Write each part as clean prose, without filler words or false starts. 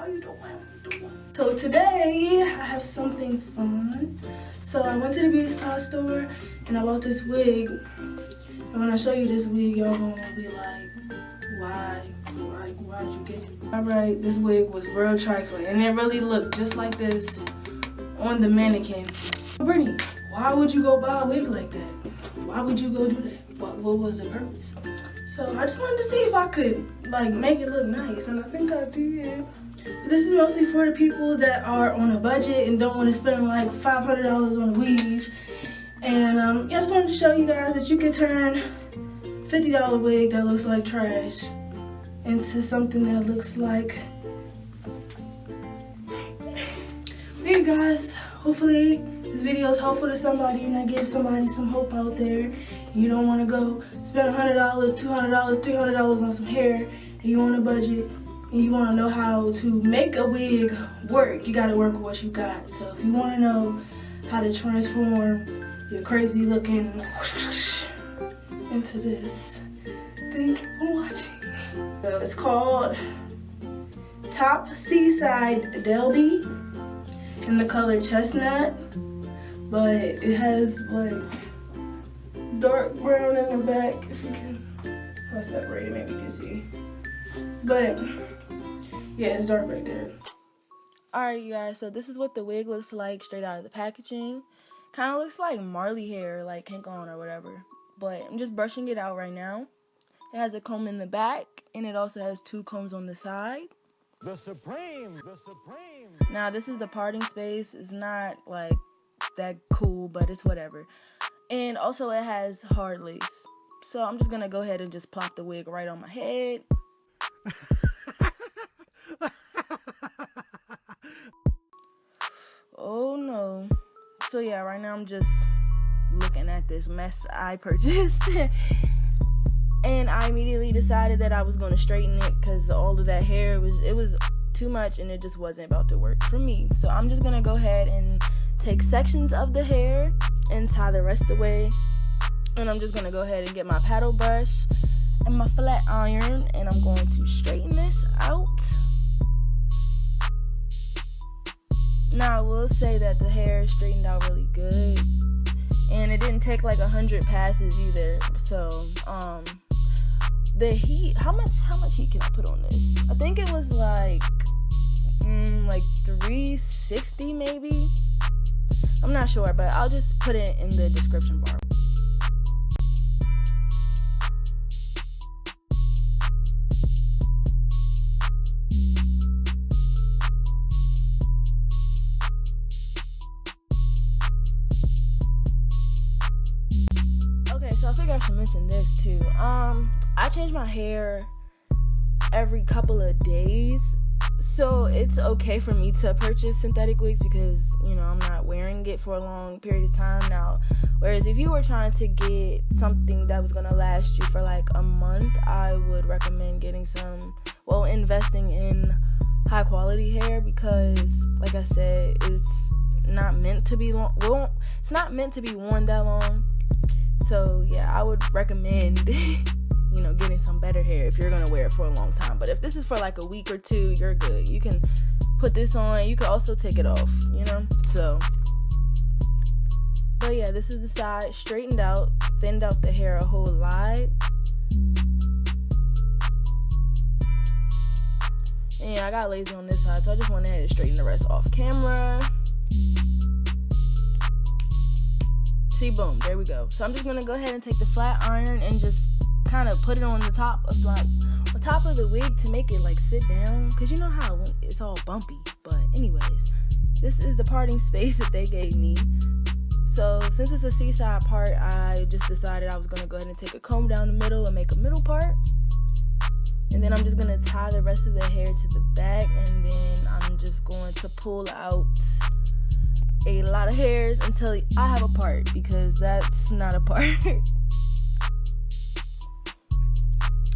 How you doing? So today I have something fun. So I went to the beauty supply store and I bought this wig. And when I show you this wig, y'all gonna be like, why'd you get it? Alright, this wig was real trifling and it really looked just like this on the mannequin. Brittany, why would you go buy a wig like that? Why would you go do that? What was the purpose? So I just wanted to see if I could like make it look nice, and I think I did. This is mostly for the people that are on a budget and don't want to spend like $500 on a weave. And yeah, I just wanted to show you guys that you can turn $50 wig that looks like trash into something that looks like. Hey guys, hopefully this video is helpful to somebody and I give somebody some hope out there. You don't want to go spend $100, $200, $300 on some hair, and you on a budget and you want to know how to make a wig work. You got to work with what you got. So if you want to know how to transform your crazy looking into this, thank you for watching. So it's called Top Seaside Delby in the color chestnut, but it has like dark brown in the back. If you can, if I separate it, maybe you can see. But yeah, it's dark right there. Alright, you guys, so this is what the wig looks like straight out of the packaging. Kind of looks like Marley hair, like Hank on or whatever. But I'm just brushing it out right now. It has a comb in the back, and it also has 2 combs on the side. The Supreme. Now this is the parting space. It's not like that cool, but it's whatever. And also it has hard lace. So I'm just gonna go ahead and just plop the wig right on my head. Oh no. So yeah, right now I'm just looking at this mess I purchased. And I immediately decided that I was going to straighten it because all of that hair was too much and it just wasn't about to work for me. So I'm just going to go ahead and take sections of the hair and tie the rest away. And I'm just going to go ahead and get my paddle brush and my flat iron, and I'm going to straighten this out. Now I will say that the hair straightened out really good, and it didn't take like 100 passes either. So the heat, how much heat can I put on this? I think it was like 360 maybe. I'm not sure, but I'll just put it in the description bar. Okay, so I figured I should mention this too. I change my hair every couple of days, so it's okay for me to purchase synthetic wigs because, you know, I'm not wearing it for a long period of time now. Whereas if you were trying to get something that was gonna last you for like a month, I would recommend getting investing in high quality hair, because like I said, it's not meant to be long. Well, it's not meant to be worn that long. So yeah, I would recommend you know, getting some better hair if you're gonna wear it for a long time. But if this is for like a week or 2, you're good. You can put this on. You can also take it off, you know. So but yeah, this is the side, straightened out, thinned out the hair a whole lot. And yeah, I got lazy on this side, so I just went ahead and straightened the rest off camera. See, boom, there we go. So I'm just gonna go ahead and take the flat iron and just kind of put it on the top of the wig to make it like sit down, because you know how it's all bumpy. But anyways, this is the parting space that they gave me. So since it's a seaside part, I just decided I was gonna go ahead and take a comb down the middle and make a middle part, and then I'm just gonna tie the rest of the hair to the back, and then I'm just going to pull out a lot of hairs until I have a part, because that's not a part.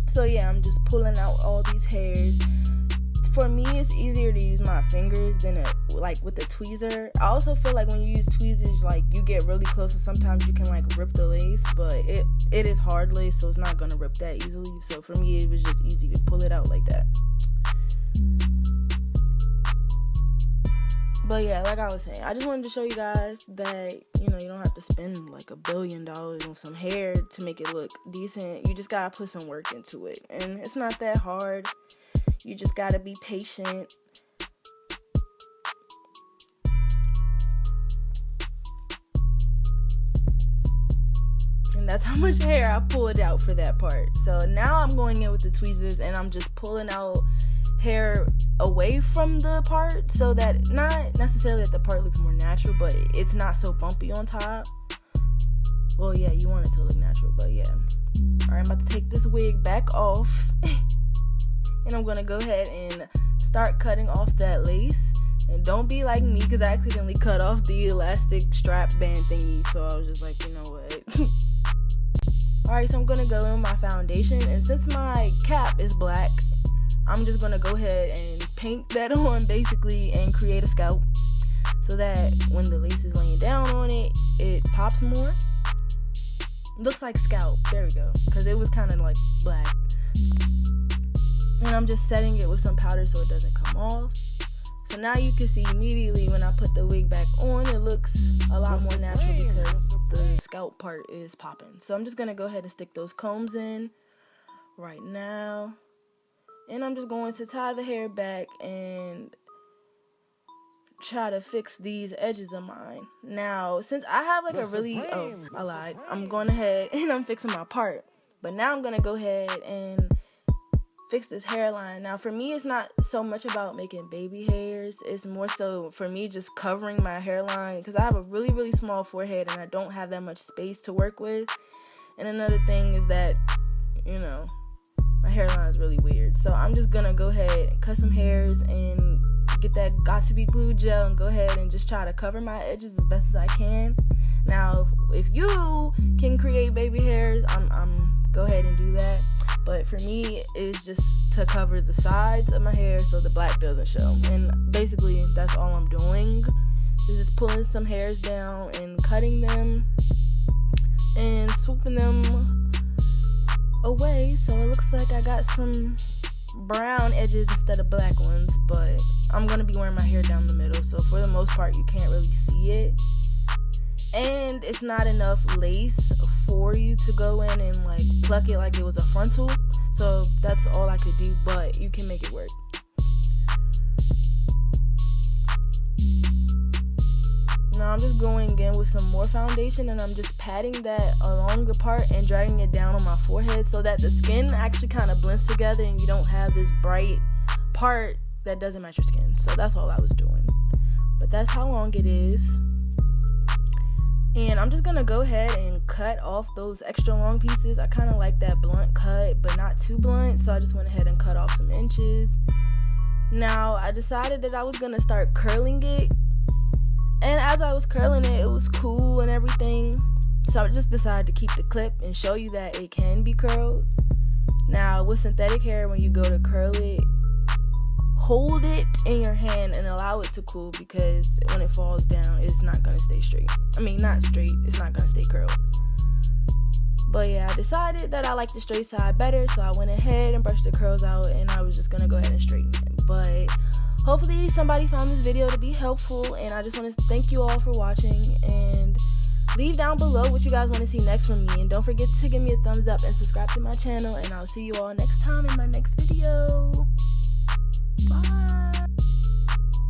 So yeah, I'm just pulling out all these hairs. For me, it's easier to use my fingers than like with the tweezer. I also feel like when you use tweezers, like you get really close and sometimes you can like rip the lace, but it is hard lace, so it's not gonna rip that easily. So for me, it was just easy to pull it out like that. But yeah, like I was saying, I just wanted to show you guys that, you know, you don't have to spend like $1 billion on some hair to make it look decent. You just gotta put some work into it. And it's not that hard. You just gotta be patient. And that's how much hair I pulled out for that part. So now I'm going in with the tweezers and I'm just pulling out hair away from the part, so that not necessarily that the part looks more natural, but it's not so bumpy on top. Well, yeah, you want it to look natural, but yeah. Alright, I'm about to take this wig back off and I'm gonna go ahead and start cutting off that lace. And don't be like me, because I accidentally cut off the elastic strap band thingy, so I was just like, you know what. Alright, so I'm gonna go in with my foundation, and since my cap is black, I'm just gonna go ahead and paint that on basically and create a scalp, so that when the lace is laying down on it, it pops more. Looks like scalp, there we go, because it was kind of like black. And I'm just setting it with some powder so it doesn't come off. So now you can see immediately when I put the wig back on, it looks a lot more natural because the scalp part is popping. So I'm just gonna go ahead and stick those combs in right now. And I'm just going to tie the hair back and try to fix these edges of mine. Now, since I have like a really, I lied. I'm going ahead and I'm fixing my part. But now I'm going to go ahead and fix this hairline. Now, for me, it's not so much about making baby hairs. It's more so for me just covering my hairline, because I have a really, really small forehead and I don't have that much space to work with. And another thing is that, you know, my hairline is really weird. So I'm just gonna go ahead and cut some hairs and get that got to be glue gel and go ahead and just try to cover my edges as best as I can. Now, if you can create baby hairs, I'm go ahead and do that. But for me, it's just to cover the sides of my hair so the black doesn't show. And basically, that's all I'm doing. Is just pulling some hairs down and cutting them and swooping them away, so it looks like I got some brown edges instead of black ones. But I'm gonna be wearing my hair down the middle, so for the most part you can't really see it, and it's not enough lace for you to go in and like pluck it like it was a frontal. So that's all I could do, but you can make it work. Now I'm just going in with some more foundation and I'm just patting that along the part and dragging it down on my forehead so that the skin actually kind of blends together and you don't have this bright part that doesn't match your skin. So that's all I was doing. But that's how long it is. And I'm just going to go ahead and cut off those extra long pieces. I kind of like that blunt cut, but not too blunt. So I just went ahead and cut off some inches. Now I decided that I was going to start curling it. And as I was curling it, it was cool and everything. So I just decided to keep the clip and show you that it can be curled. Now with synthetic hair, when you go to curl it, hold it in your hand and allow it to cool, because when it falls down, it's not going to stay straight. I mean, not straight, it's not going to stay curled. But yeah, I decided that I like the straight side better, so I went ahead and brushed the curls out and I was just going to go ahead and straighten it. But hopefully somebody found this video to be helpful, and I just want to thank you all for watching, and leave down below what you guys want to see next from me, and don't forget to give me a thumbs up and subscribe to my channel, and I'll see you all next time in my next video.